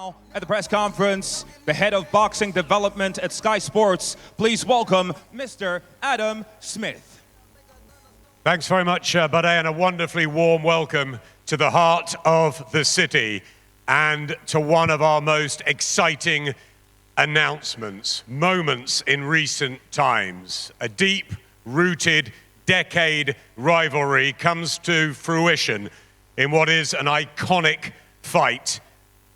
Now, at the press conference, the head of boxing development at Sky Sports, please welcome Mr. Adam Smith. Thanks very much, Buddy, and a wonderfully warm welcome to the heart of the city and to one of our most exciting announcements, moments in recent times. A deep-rooted decade rivalry comes to fruition in what is an iconic fight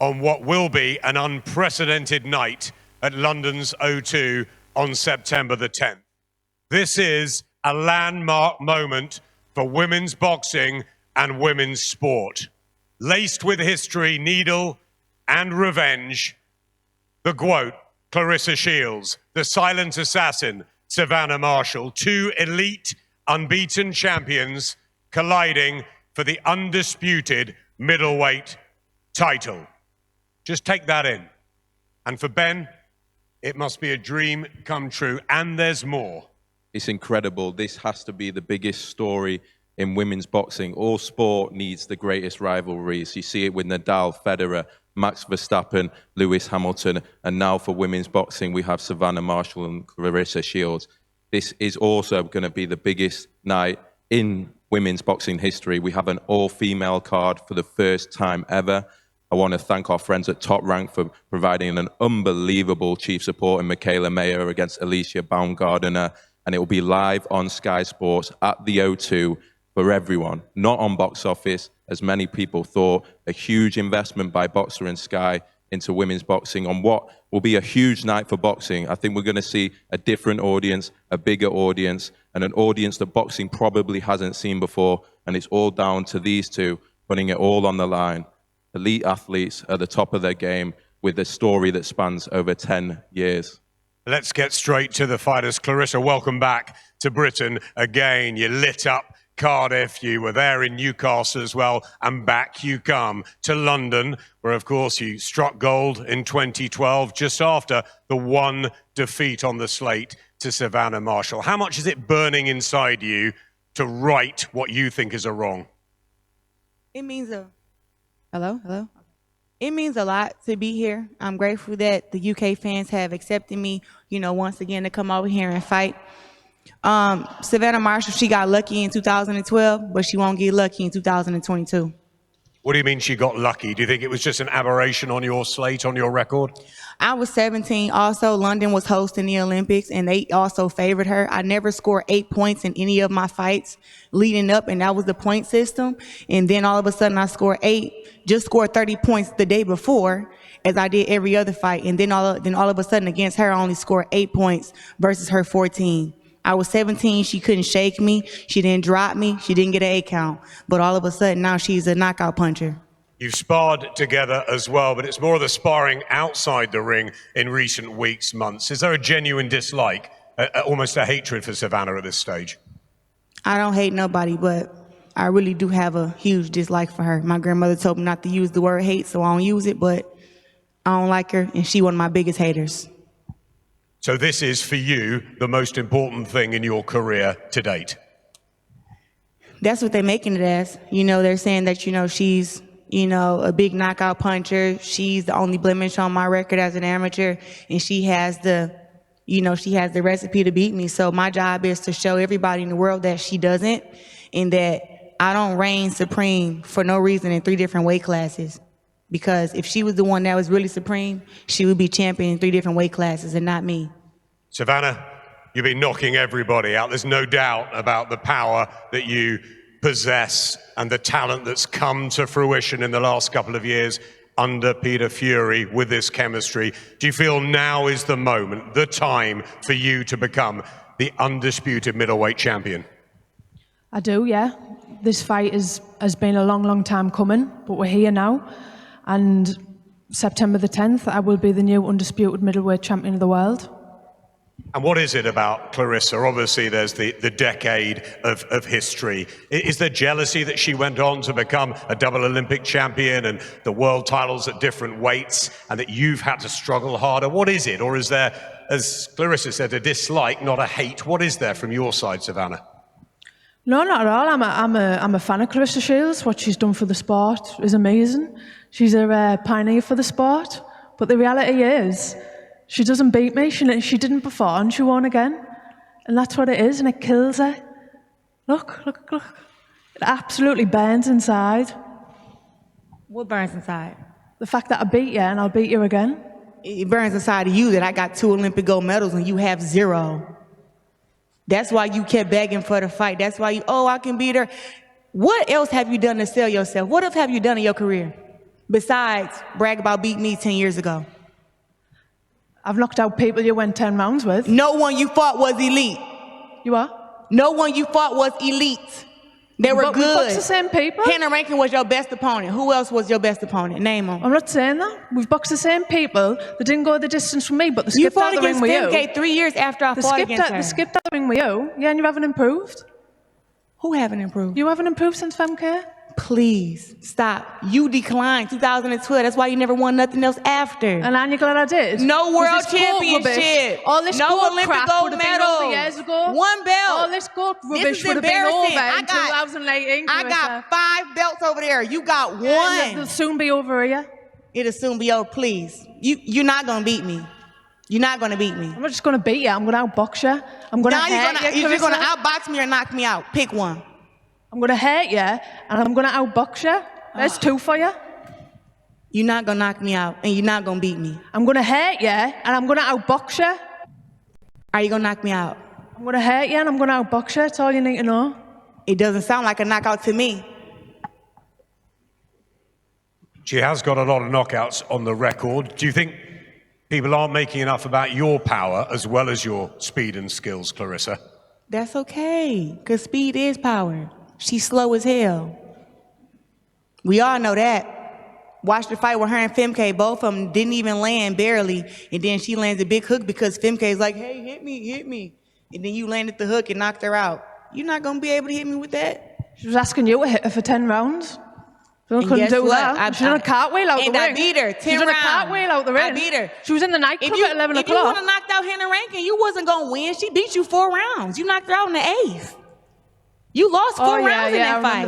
on what will be an unprecedented night at London's O2 on September the 10th. This is a landmark moment for women's boxing and women's sport. Laced with history, needle, and revenge, the GWOAT, Clarissa Shields, the silent assassin, Savannah Marshall, two elite, unbeaten champions colliding for the undisputed middleweight title. Just take that in. And for Ben, it must be a dream come true, and there's more. It's incredible. This has to be the biggest story in women's boxing. All sport needs the greatest rivalries. You see it with Nadal, Federer, Max Verstappen, Lewis Hamilton, and now for women's boxing, we have Savannah Marshall and Clarissa Shields. This is also going to be the biggest night in women's boxing history. We have an all-female card for the first time ever. I want to thank our friends at Top Rank for providing an unbelievable chief support in Michaela Mayer against Alicia Baumgardner. And it will be live on Sky Sports at the O2 for everyone, not on box office, as many people thought. A huge investment by Boxer and Sky into women's boxing on what will be a huge night for boxing. I think we're going to see a different audience, a bigger audience, and an audience that boxing probably hasn't seen before. And it's all down to these two putting it all on the line. Elite athletes at the top of their game with a story that spans over 10 years. Let's get straight to the fighters. Clarissa, welcome back to Britain again. You lit up Cardiff, you were there in Newcastle as well, and back you come to London, where of course you struck gold in 2012, just after the one defeat on the slate to Savannah Marshall. How much is it burning inside you to right what you think is a wrong? It means Hello? It means a lot to be here. I'm grateful that the UK fans have accepted me, once again to come over here and fight. Savannah Marshall, she got lucky in 2012, but she won't get lucky in 2022. What do you mean she got lucky? Do you think it was just an aberration on your slate, on your record? I was 17. Also, London was hosting the Olympics, and they also favored her. I never scored 8 points in any of my fights leading up, and that was the point system. And then all of a sudden, I scored 8, just scored 30 points the day before, as I did every other fight. And then all of a sudden, against her, I only scored 8 points versus her 14. I was 17, she couldn't shake me, she didn't drop me, she didn't get an 8 count. But all of a sudden, now she's a knockout puncher. You've sparred together as well, but it's more of the sparring outside the ring in recent weeks, months. Is there a genuine dislike, almost a hatred for Savannah at this stage? I don't hate nobody, but I really do have a huge dislike for her. My grandmother told me not to use the word hate, so I don't use it, but I don't like her, and she's one of my biggest haters. So this is, for you, the most important thing in your career to date? That's what they're making it as. They're saying that, she's, a big knockout puncher. She's the only blemish on my record as an amateur, and she has the recipe to beat me. So my job is to show everybody in the world that she doesn't, and that I don't reign supreme for no reason in 3 different weight classes. Because if she was the one that was really supreme, she would be champion in 3 different weight classes and not me. Savannah, you've been knocking everybody out. There's no doubt about the power that you possess and the talent that's come to fruition in the last couple of years under Peter Fury with this chemistry. Do you feel now is the moment, the time for you to become the undisputed middleweight champion? I do, yeah. This fight has been a long, long time coming, but we're here now. And September the 10th, I will be the new undisputed middleweight champion of the world. And what is it about Clarissa? Obviously, there's the decade of history. Is there jealousy that she went on to become a double Olympic champion and the world titles at different weights, and that you've had to struggle harder? What is it? Or is there, as Clarissa said, a dislike, not a hate? What is there from your side, Savannah? No, not at all. I'm a fan of Clarissa Shields. What she's done for the sport is amazing. She's a pioneer for the sport. But the reality is, she doesn't beat me. She didn't before, and she won again. And that's what it is, and it kills her. Look. It absolutely burns inside. What burns inside? The fact that I beat you, and I'll beat you again. It burns inside of you that I got 2 Olympic gold medals and you have 0. That's why you kept begging for the fight. That's why I can beat her. What else have you done to sell yourself? What else have you done in your career besides brag about beating me 10 years ago? I've knocked out people you went 10 rounds with. No one you fought was elite. You are? No one you fought was elite. They were But we good. boxed the same people. Hannah Rankin was your best opponent. Who else was your best opponent? Name them. I'm not saying that. We've boxed the same people. They didn't go the distance from me, but they You skipped fought out the ring against with you. Femke 3 years after I fought against her. They skipped out the ring with you. Yeah, and you haven't improved. Who haven't improved? You haven't improved since Femke. Please, stop. You declined 2012. That's why you never won nothing else after. And aren't you glad I did? No world This gold championship. rubbish, all this no gold Olympic crap gold would have been medal. over years ago. 1 belt. All this gold This rubbish is would have been embarrassing. over in 2018. I got 5 belts over there. You got 1. It'll soon be over here. It'll soon be over. Please. You're not going to beat me. You're not going to beat me. I'm not just going to beat you. I'm going to outbox you. I'm going to hurt you. You're going to Clarissa. outbox me or knock me out. Pick one. I'm going to hurt you, and I'm going to outbox you. There's 2 for you. You're not going to knock me out, and you're not going to beat me. I'm going to hurt you, and I'm going to outbox you. Are you going to knock me out? I'm going to hurt you, and I'm going to outbox you. That's all you need to know. It doesn't sound like a knockout to me. She has got a lot of knockouts on the record. Do you think people aren't making enough about your power as well as your speed and skills, Clarissa? That's okay, because speed is power. She's slow as hell. We all know that. Watch the fight with her and Femke. Both of them didn't even land, barely. And then she lands a big hook because Femke's like, hey, hit me. And then you landed the hook and knocked her out. You're not going to be able to hit me with that? She was asking you to hit her for 10 rounds. So I And couldn't guess do what? that. She done a cartwheel out the And ring. I beat her 10 She done a rounds. cartwheel out the ring. I beat her. She was in the nightclub at 11 If you would o'clock. have knocked out Hannah Rankin, you wasn't going to win. She beat you 4 rounds. You knocked her out in the 8th. You lost 4 rounds in that fight.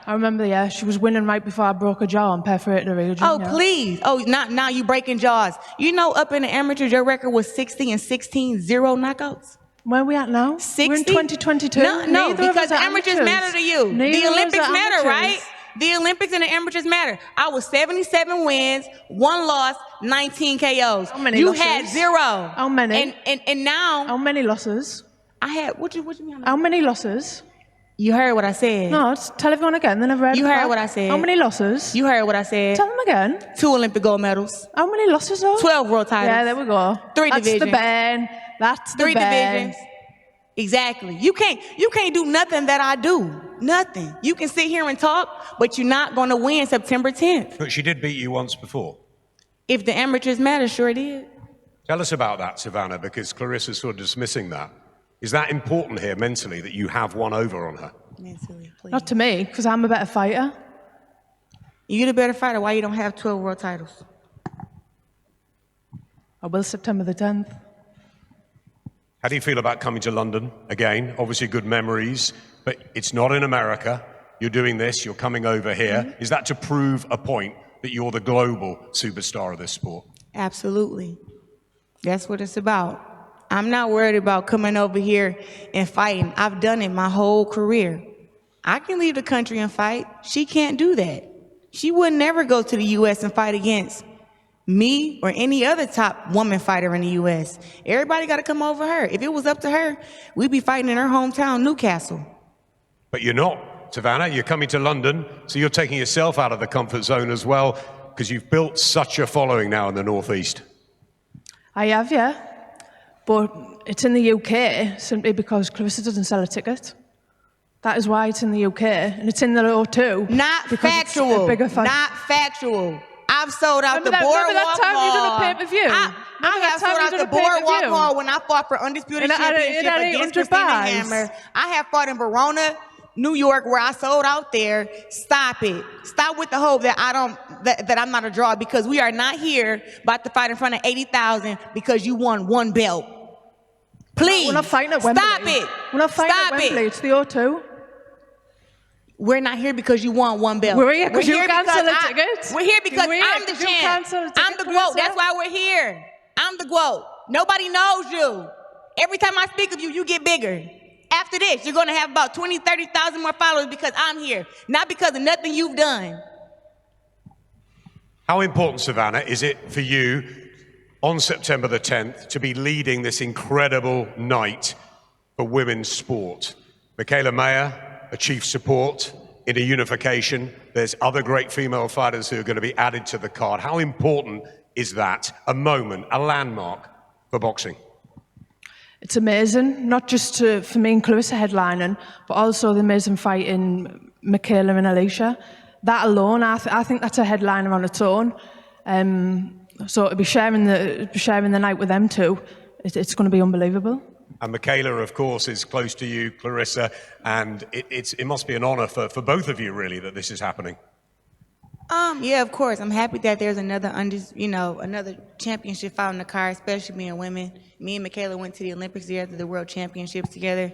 I remember, yeah. She was winning right before I broke her jaw and perforated her region. Oh, please. Oh, now you breaking jaws. You know, up in the amateurs, your record was 60 and 16, 0 knockouts. Where are we at now? 60? We're in 2022. No, Neither of because us are amateurs matter to you. Neither The of us Olympics are matter, amateurs. right? The Olympics and the amateurs matter. I was 77 wins, 1 loss, 19 KOs. How many you losses? had 0. How many? And now How many losses? I had what you mean? How many losses? You heard what I said. No, just tell everyone again. They never heard You it heard before. what I said. How many losses? You heard what I said. Tell them again. 2 Olympic gold medals, How many losses though? 12 world titles. Yeah, there we go. 3 That's divisions. the ban. That's the 3 ban. divisions. Exactly. You can't do nothing that I do. Nothing. You can sit here and talk, but you're not going to win September 10th. But she did beat you once before. If the amateurs matter, sure did. Tell us about that, Savannah, because Clarissa's sort of dismissing that. Is that important here mentally that you have one over on her? Mentally, please. Not to me, because I'm a better fighter. You're the better fighter. Why you don't have 12 world titles? I will September the 10th. How do you feel about coming to London again? Obviously good memories, but it's not in America. You're doing this, you're coming over here. Mm-hmm. Is that to prove a point that you're the global superstar of this sport? Absolutely. That's what it's about. I'm not worried about coming over here and fighting. I've done it my whole career. I can leave the country and fight. She can't do that. She would never go to the U.S. and fight against me or any other top woman fighter in the U.S. Everybody got to come over her. If it was up to her, we'd be fighting in her hometown, Newcastle. But you're not, Savannah. You're coming to London, so you're taking yourself out of the comfort zone as well, because you've built such a following now in the Northeast. I have, yeah. But it's in the UK simply because Clarissa doesn't sell a ticket. That is why it's in the UK, and it's in the O2. Not because factual. It's a bigger fight. Not factual. I've sold out Remember the Boardwalk that time you did a Hall. pay-per-view? I have sold out the Boardwalk Hall when I fought for Undisputed And Championship it had against 800 Christina buys. Hammer. I have fought in Verona, New York, where I sold out there. Stop it. Stop with the hope that that I'm not a draw, because we are not here about to fight in front of 80,000 because you won 1 belt. Please. We're not fighting at Wembley. Stop it. We're not fighting Stop at Wembley. it. It's the O2. We're not here because you won one belt. We're here because you canceled a ticket. We're here because I'm the champ. I'm the GOAT. That's why we're here. I'm the GOAT. Nobody knows you. Every time I speak of you, you get bigger. After this, you're going to have about 20, 30,000 more followers because I'm here, not because of nothing you've done. How important, Savannah, is it for you on September the 10th to be leading this incredible night for women's sport? Michaela Mayer, a chief support in a unification. There's other great female fighters who are going to be added to the card. How important is that? A moment, a landmark for boxing? It's amazing, not just for me and Clarissa headlining, but also the amazing fight in Michaela and Alicia. That alone, I think that's a headliner on its own. So to be sharing the night with them too, it's going to be unbelievable. And Michaela, of course, is close to you, Clarissa, and it must be an honor for both of you, really, that this is happening. Yeah, of course. I'm happy that there's another championship fight on the card, especially being women. Me and Michaela went to the Olympics together, the World Championships together,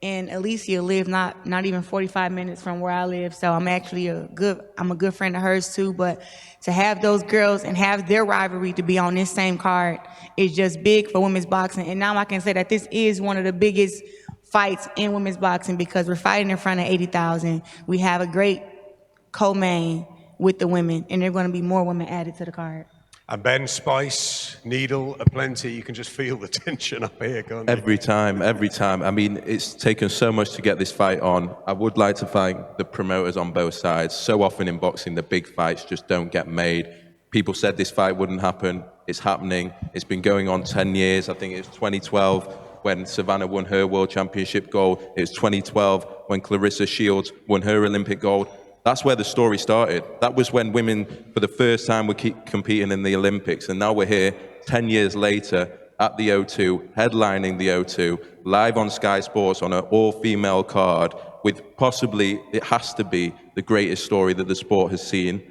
and Alicia lived not even 45 minutes from where I live. So I'm actually a good friend of hers too. But to have those girls and have their rivalry to be on this same card is just big for women's boxing. And now I can say that this is one of the biggest fights in women's boxing because we're fighting in front of 80,000. We have a great co-main with the women, and there are going to be more women added to the card. And Ben, Spice, Needle, aplenty, you can just feel the tension up here, can't you? Every time. I mean, it's taken so much to get this fight on. I would like to thank the promoters on both sides. So often in boxing, the big fights just don't get made. People said this fight wouldn't happen. It's happening. It's been going on 10 years. I think it was 2012 when Savannah won her World Championship gold. It was 2012 when Clarissa Shields won her Olympic gold. That's where the story started. That was when women, for the first time, were competing in the Olympics. And now we're here, 10 years later, at the O2, headlining the O2, live on Sky Sports on an all-female card, with possibly, it has to be, the greatest story that the sport has seen.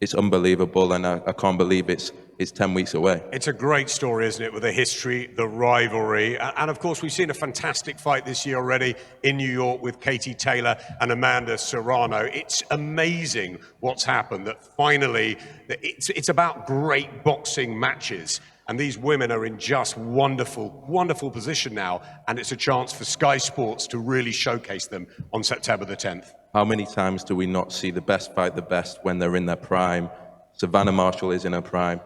It's unbelievable, and I can't believe it's 10 weeks away. It's a great story, isn't it, with the history, the rivalry, and of course we've seen a fantastic fight this year already in New York with Katie Taylor and Amanda Serrano. It's amazing what's happened, that finally, it's about great boxing matches, and these women are in just wonderful, wonderful position now, and it's a chance for Sky Sports to really showcase them on September the 10th. How many times do we not see the best fight the best when they're in their prime? Savannah Marshall is in her prime.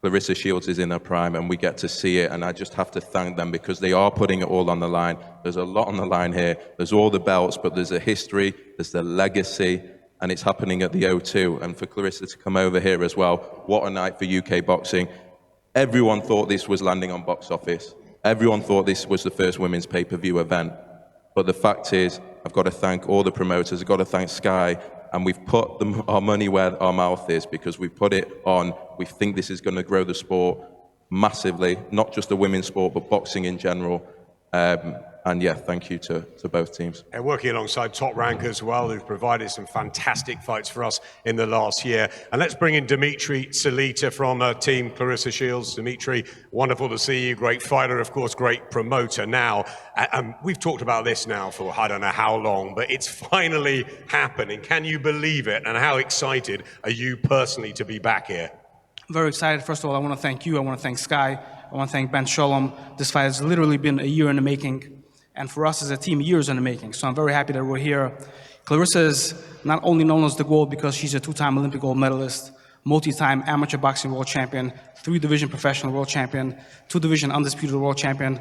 Clarissa Shields is in her prime, and we get to see it, and I just have to thank them because they are putting it all on the line. There's a lot on the line here. There's all the belts, but there's a history, there's the legacy, and it's happening at the O2. And for Clarissa to come over here as well, what a night for UK boxing. Everyone thought this was landing on box office. Everyone thought this was the first women's pay-per-view event. But the fact is, I've got to thank all the promoters, I've got to thank Sky, and we've put our money where our mouth is because we've put it on. We think this is going to grow the sport massively, not just the women's sport, but boxing in general. And yeah, thank you to both teams. And working alongside Top Rank as well, who've provided some fantastic fights for us in the last year. And let's bring in Dimitri Salita from Team Clarissa Shields. Dimitri, wonderful to see you. Great fighter, of course, great promoter now. We've talked about this now for I don't know how long, but it's finally happening. Can you believe it? And how excited are you personally to be back here? Very excited. First of all, I want to thank you. I want to thank Sky. I want to thank Ben Sholom. This fight has literally been a year in the making. And for us as a team, years in the making. So I'm very happy that we're here. Clarissa is not only known as the GOAT because she's a two-time Olympic gold medalist, multi-time amateur boxing world champion, 3-division professional world champion, 2-division undisputed world champion,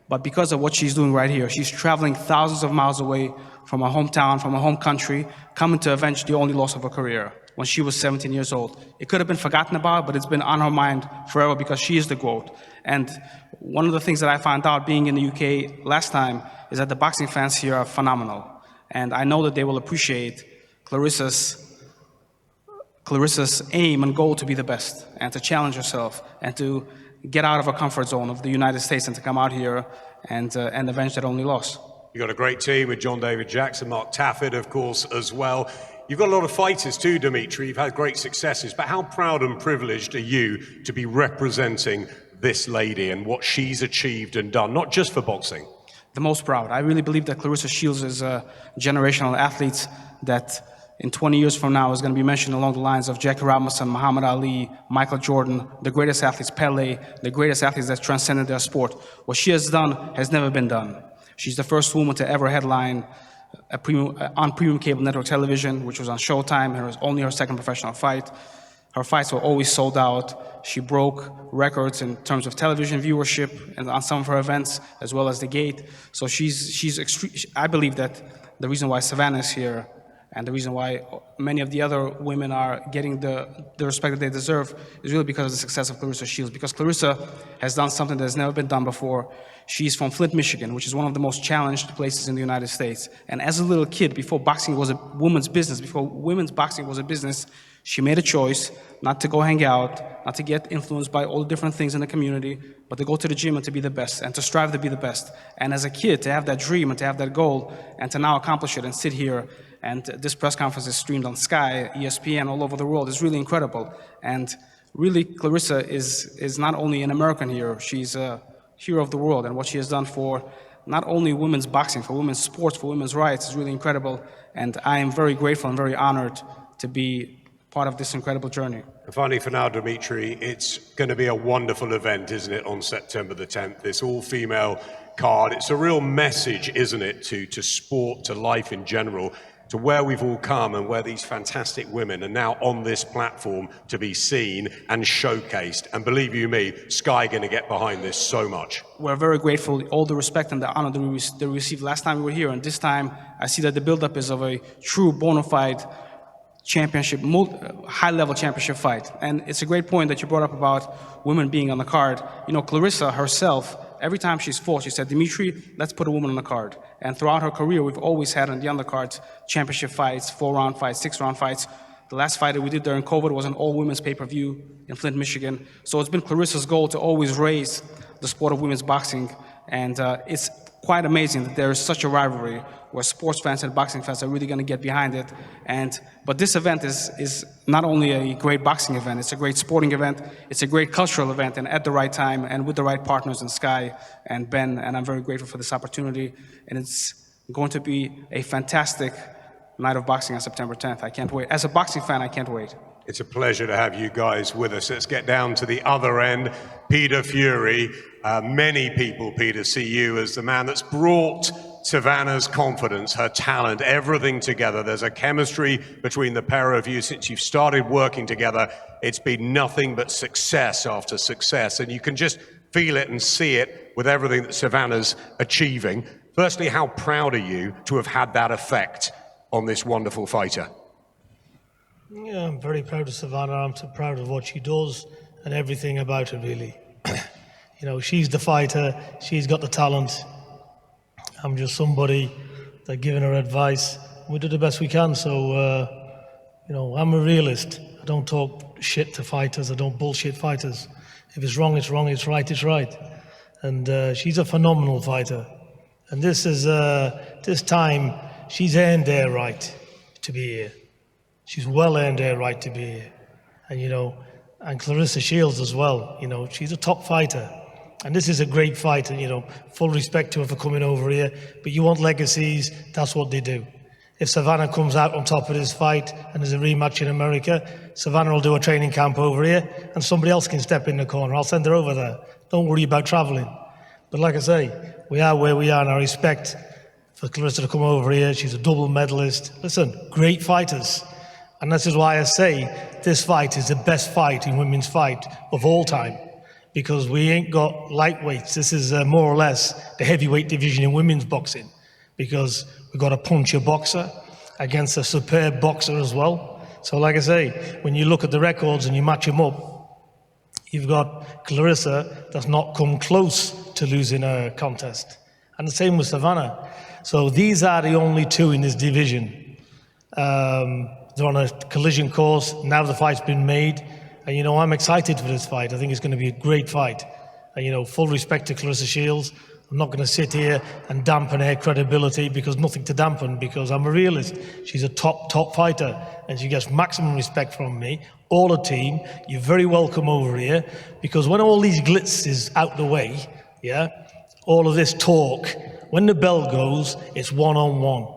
but because of what she's doing right here. She's traveling thousands of miles away from her hometown, from her home country, coming to avenge the only loss of her career when she was 17 years old. It could have been forgotten about, but it's been on her mind forever because she is the GOAT. And one of the things that I found out being in the UK last time is that the boxing fans here are phenomenal. And I know that they will appreciate Clarissa's aim and goal to be the best and to challenge herself and to get out of her comfort zone of the United States and to come out here and avenge that only loss. You've got a great team with John David Jackson, Mark Taffet, of course, as well. You've got a lot of fighters too, Dimitri. You've had great successes, but how proud and privileged are you to be representing this lady and what she's achieved and done, not just for boxing? the most proud. I really believe that Clarissa Shields is a generational athlete that in 20 years from now is going to be mentioned along the lines of Jackie Robinson, Muhammad Ali, Michael Jordan, the greatest athletes, Pele, the greatest athletes that transcended their sport. What she has done has never been done. She's the first woman to ever headline on premium cable network television, which was on Showtime. It was only her second professional fight. Her fights were always sold out. She broke records in terms of television viewership and on some of her events, as well as the gate. So she's extreme. I believe that the reason why Savannah is here and the reason why many of the other women are getting the respect that they deserve is really because of the success of Clarissa Shields. Because Clarissa has done something that has never been done before. She's from Flint, Michigan, which is one of the most challenged places in the United States. And as a little kid, before boxing was a woman's business, before women's boxing was a business, she made a choice not to go hang out, not to get influenced by all the different things in the community, but to go to the gym and to be the best, and to strive to be the best. And as a kid, to have that dream and to have that goal, and to now accomplish it and sit here, and this press conference is streamed on Sky, ESPN, all over the world, is really incredible. And really, Clarissa is not only an American hero, she's a hero of the world, and what she has done for not only women's boxing, for women's sports, for women's rights is really incredible. And I am very grateful and very honored to be part of this incredible journey. And finally, for now, Dimitri, it's going to be a wonderful event, isn't it, on September the 10th, this all-female card. It's a real message, isn't it, to sport, to life in general, to where we've all come and where these fantastic women are now on this platform to be seen and showcased. And believe you me, Sky going to get behind this so much. We're very grateful, all the respect and the honor that we received last time we were here. And this time, I see that the buildup is of a true bona fide championship, high-level championship fight. And it's a great point that you brought up about women being on the card. You know, Clarissa herself, every time she's fought, she said, Dimitri, let's put a woman on the card. And throughout her career, we've always had on the undercards championship fights, 4-round fights, 6-round fights. The last fight that we did during COVID was an all-women's pay-per-view in Flint, Michigan. So it's been Clarissa's goal to always raise the sport of women's boxing. And it's quite amazing that there is such a rivalry where sports fans and boxing fans are really going to get behind it. But this event is not only a great boxing event, it's a great sporting event, it's a great cultural event, and at the right time and with the right partners in Sky and Ben, and I'm very grateful for this opportunity. And it's going to be a fantastic night of boxing on September 10th. I can't wait. As a boxing fan, I can't wait. It's a pleasure to have you guys with us. Let's get down to the other end. Peter Fury. Many people, Peter, see you as the man that's brought Savannah's confidence, her talent, everything together. There's a chemistry between the pair of you since you've started working together. It's been nothing but success after success, and you can just feel it and see it with everything that Savannah's achieving. Firstly, how proud are you to have had that effect on this wonderful fighter? Yeah, I'm very proud of Savannah. I'm so proud of what she does and everything about her, really. You know, she's the fighter, she's got the talent. I'm just somebody that giving her advice. We do the best we can, so, you know, I'm a realist. I don't talk shit to fighters, I don't bullshit fighters. If it's wrong, it's wrong, it's right, it's right. And she's a phenomenal fighter. And this time, she's earned her right to be here. She's well earned her right to be here. And, you know, and Clarissa Shields as well, you know, she's a top fighter. And this is a great fight, and, you know, full respect to her for coming over here. But you want legacies, that's what they do. If Savannah comes out on top of this fight and there's a rematch in America, Savannah will do a training camp over here and somebody else can step in the corner. I'll send her over there. Don't worry about traveling. But like I say, we are where we are, and I respect for Clarissa to come over here. She's a double medalist. Listen, great fighters. And this is why I say this fight is the best fight in women's fight of all time. Because we ain't got lightweights. This is more or less the heavyweight division in women's boxing. Because we've got a puncher boxer against a superb boxer as well. So like I say, when you look at the records and you match them up, you've got Clarissa that's not come close to losing a contest. And the same with Savannah. So these are the only two in this division. They're on a collision course. Now the fight's been made. And, you know, I'm excited for this fight. I think it's going to be a great fight. And, you know, full respect to Clarissa Shields. I'm not going to sit here and dampen her credibility, because nothing to dampen, because I'm a realist. She's a top fighter, and she gets maximum respect from me. All the team, you're very welcome over here, because when all these glitz is out the way, yeah, all of this talk, when the bell goes, it's one-on-one.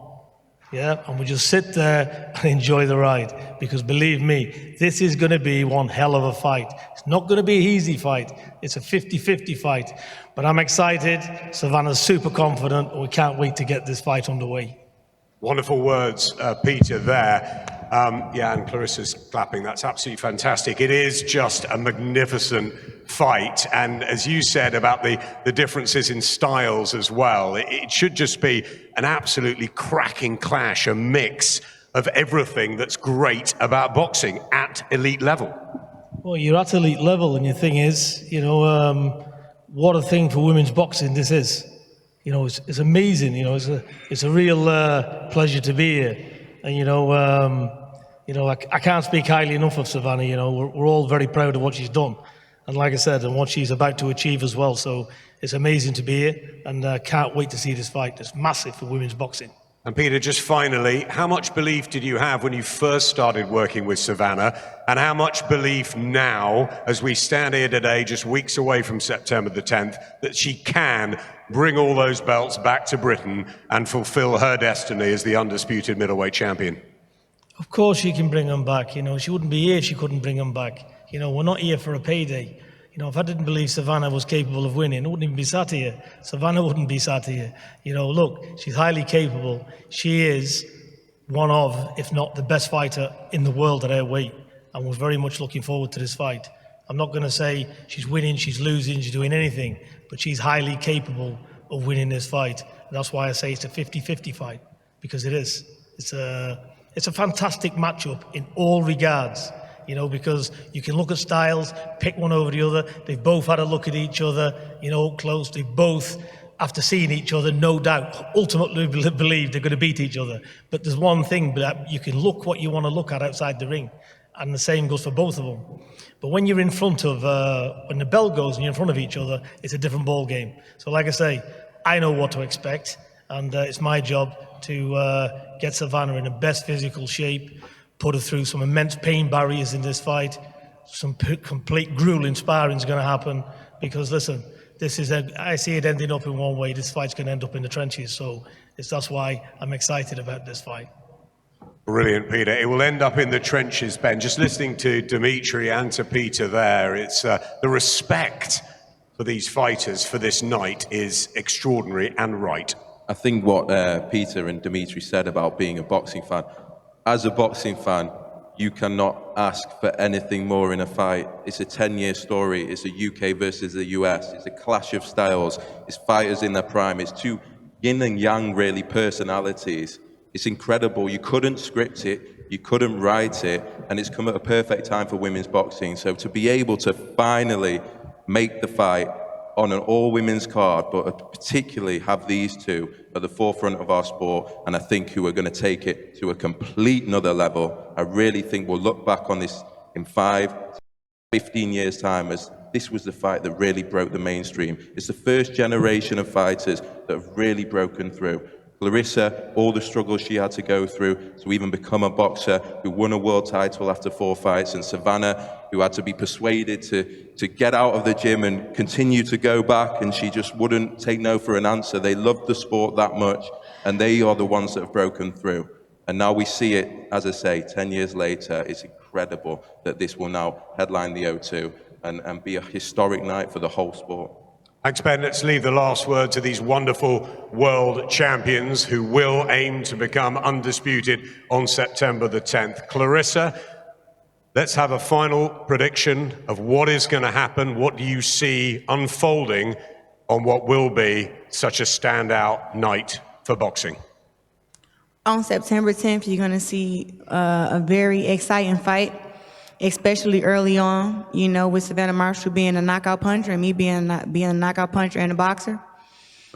Yeah, and we just sit there and enjoy the ride, because believe me, this is going to be one hell of a fight. It's not going to be an easy fight. It's a 50-50 fight. But I'm excited. Savannah's super confident. We can't wait to get this fight underway. Wonderful words, Peter, there. Yeah, and Clarissa's clapping. That's absolutely fantastic. It is just a magnificent fight. And as you said about the differences in styles as well, it should just be an absolutely cracking clash, a mix of everything that's great about boxing at elite level. Well, you're at elite level, and the thing is, you know, what a thing for women's boxing this is. You know, it's amazing. You know, it's a real pleasure to be here. And I can't speak highly enough of Savannah. You know, we're all very proud of what she's done, and like I said, and what she's about to achieve as well. So it's amazing to be here, and can't wait to see this fight. It's massive for women's boxing. And Peter, just finally, how much belief did you have when you first started working with Savannah, and how much belief now, as we stand here today, just weeks away from September the 10th, that she can bring all those belts back to Britain and fulfill her destiny as the undisputed middleweight champion? Of course she can bring them back. You know, she wouldn't be here if she couldn't bring them back. You know, we're not here for a payday. You know, if I didn't believe Savannah was capable of winning, I wouldn't even be sat here. Savannah wouldn't be sat here. You know, look, she's highly capable. She is one of, if not the best fighter in the world at her weight. And we're very much looking forward to this fight. I'm not going to say she's winning, she's losing, she's doing anything, but she's highly capable of winning this fight. And that's why I say it's a 50-50 fight, because it is. It's a fantastic matchup in all regards. You know, because you can look at styles, pick one over the other. They've both had a look at each other, you know, up close. They both, after seeing each other, no doubt, ultimately believe they're going to beat each other. But there's one thing that you can look what you want to look at outside the ring. And the same goes for both of them. But when you're in front of, when the bell goes and you're in front of each other, it's a different ball game. So like I say, I know what to expect. And it's my job to get Savannah in the best physical shape, put her through some immense pain barriers in this fight. Some complete grueling sparring is going to happen, because listen, I see it ending up in one way. This fight's going to end up in the trenches, so that's why I'm excited about this fight. Brilliant, Peter. It will end up in the trenches, Ben. Just listening to Dimitri and to Peter there, it's the respect for these fighters for this night is extraordinary and right. I think what Peter and Dimitri said about being a boxing fan, as a boxing fan, you cannot ask for anything more in a fight. It's a 10-year story. It's a UK versus the US. It's a clash of styles. It's fighters in their prime. It's two yin and yang, really, personalities. It's incredible. You couldn't script it. You couldn't write it. And it's come at a perfect time for women's boxing. So to be able to finally make the fight on an all-women's card, but particularly have these two at the forefront of our sport, and I think who are going to take it to a complete another level. I really think we'll look back on this in 5 to 15 years' time as this was the fight that really broke the mainstream. It's the first generation of fighters that have really broken through. Clarissa, all the struggles she had to go through to even become a boxer, who won a world title after 4 fights, and Savannah, who had to be persuaded to get out of the gym and continue to go back, and she just wouldn't take no for an answer. They loved the sport that much, and they are the ones that have broken through. And now we see it, as I say, 10 years later. It's incredible that this will now headline the O2 and be a historic night for the whole sport. Thanks, Ben. Let's leave the last word to these wonderful world champions who will aim to become undisputed on September the 10th. Clarissa, let's have a final prediction of what is going to happen. What do you see unfolding on what will be such a standout night for boxing? On September 10th, you're going to see a very exciting fight, especially early on, you know, with Savannah Marshall being a knockout puncher and me being a knockout puncher and a boxer.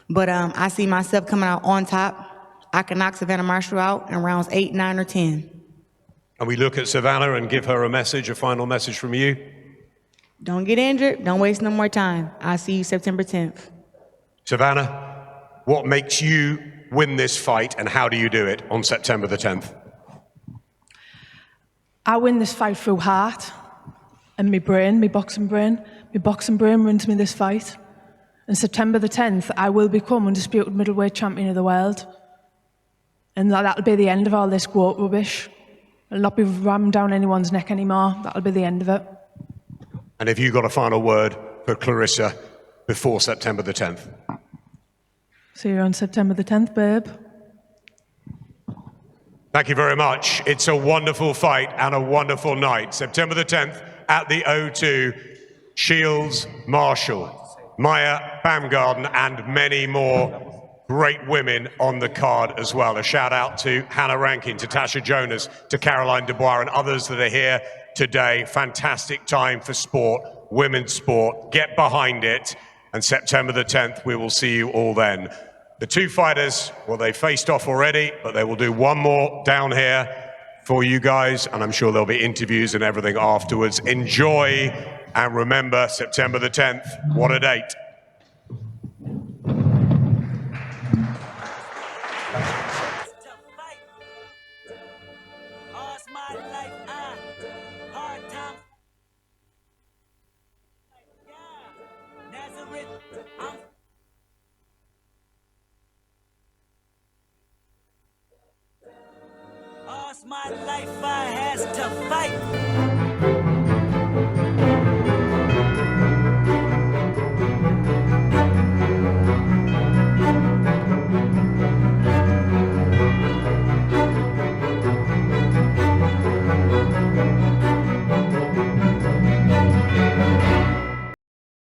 But I see myself coming out on top. I can knock Savannah Marshall out in rounds 8, 9, or 10. And we look at Savannah and give her a message, a final message from you. Don't get injured. Don't waste no more time. I'll see you September 10th. Savannah, what makes you win this fight, and how do you do it on September the 10th? I win this fight through heart and my brain, my boxing brain. My boxing brain wins me this fight. And September the 10th, I will become undisputed middleweight champion of the world. And that'll be the end of all this quote rubbish. I'll not be rammed down anyone's neck anymore. That'll be the end of it. And have you got a final word for Clarissa before September the 10th? See you on September the 10th, babe. Thank you very much. It's a wonderful fight and a wonderful night. September the 10th at the O2, Shields, Marshall, Maya, Baumgarten, and many more great women on the card as well. A shout out to Hannah Rankin, to Tasha Jonas, to Caroline Dubois, and others that are here today. Fantastic time for sport, women's sport. Get behind it. And September the 10th, we will see you all then. The two fighters, well, they faced off already, but they will do one more down here for you guys, and I'm sure there'll be interviews and everything afterwards. Enjoy, and remember, September the 10th, what a date. My life I has to fight.